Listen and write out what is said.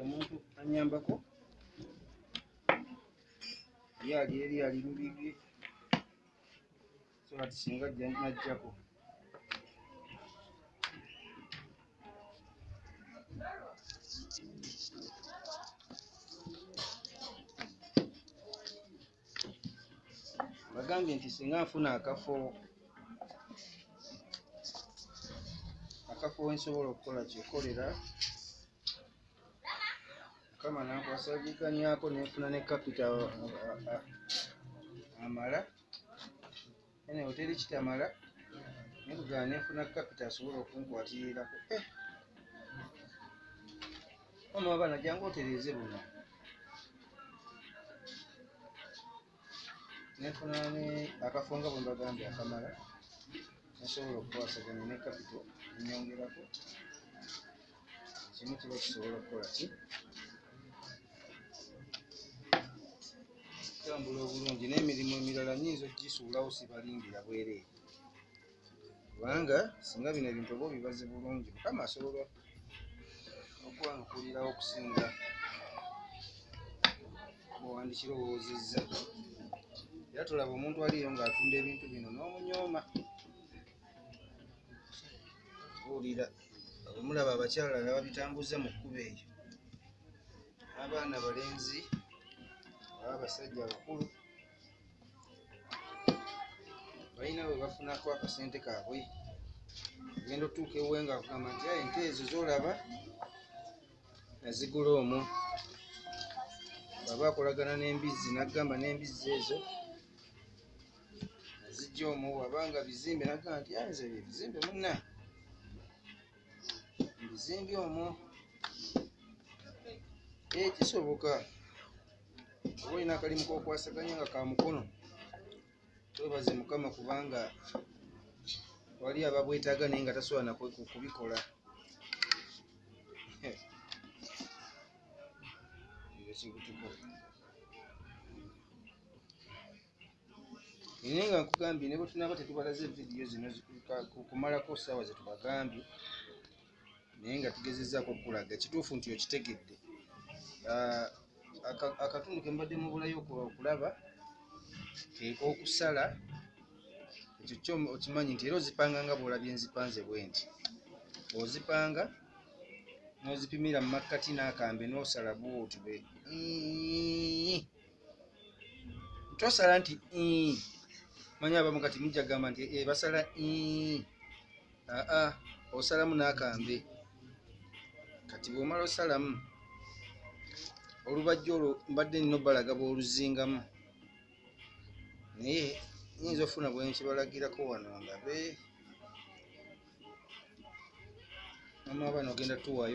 omuntu anyambako yali eri ali lubigi so ati singa najjako bagambye nti singa nfuna akafo wensobola okukola kyekolera kama nankwasagikanyaako nenfuna ne kapita amala ene hoteri kitamala nekugana nenfuna kapita asobola okunkwatirako ono abaana jangu otereze buno nenfuna ne akafonga bwe mbagambye akamala nsobola okukwasaganya ne kapito nyongerako kimu kiba kisobola okukola ki tambula obulungi n'emirimu emirala nyinza ogisuulawo sibalingira bwereere kubanga singa bino ebintu oba obibaze bulungi mukama asobola okwankulirawo okusinga bwewandikirowozezza era tolaba omuntu aliyo ng'atunda ebintu bino n'omunyooma owulira omulaba abakyala nababitambuza mu kkubo eyo abaana balenzi abasajja abakulu balina bwe bafunako akasente kaabwe genda otuuka ewe nga akugamba nti ente ezo zolaba nazigula omwo baba akolagana n'embizzi nagamba n'embizzi ezo nazijja omwo wabanga bizimbe nagamba nti nze bizimbe munna bizimbye omwo kisoboka oba olina akalimu kokwasaganya nga ka mukono twebaze mukama kubanga wali ababwetaaga naye nga tasobola kubikola naye nga nkugambye ne bwe tunaba tetubalaze vidiyo zino kumalako ssaawa zetubagambye naye nga tugezezzaako okulaga kituufu nti okitegedde akatundu ke mbadde mubulayo okulaba okusala ekyo kyo okimanyi nti era ozipanga nga bw'olabye nzipanze bwe nti ozipanga n'ozipimira mu makkati n'akambe n'osala bwoti bwe tosala nti manyi abamu kati mujja gamba nti basala osalamu n'akambe kati bw'omala osalamu olubajja olwo mbadde nina obbalaga bw'oluzingamu naye nyinza ofuna bwe nkibalagirako wano ndabe mama abaana ogenda tuwaayo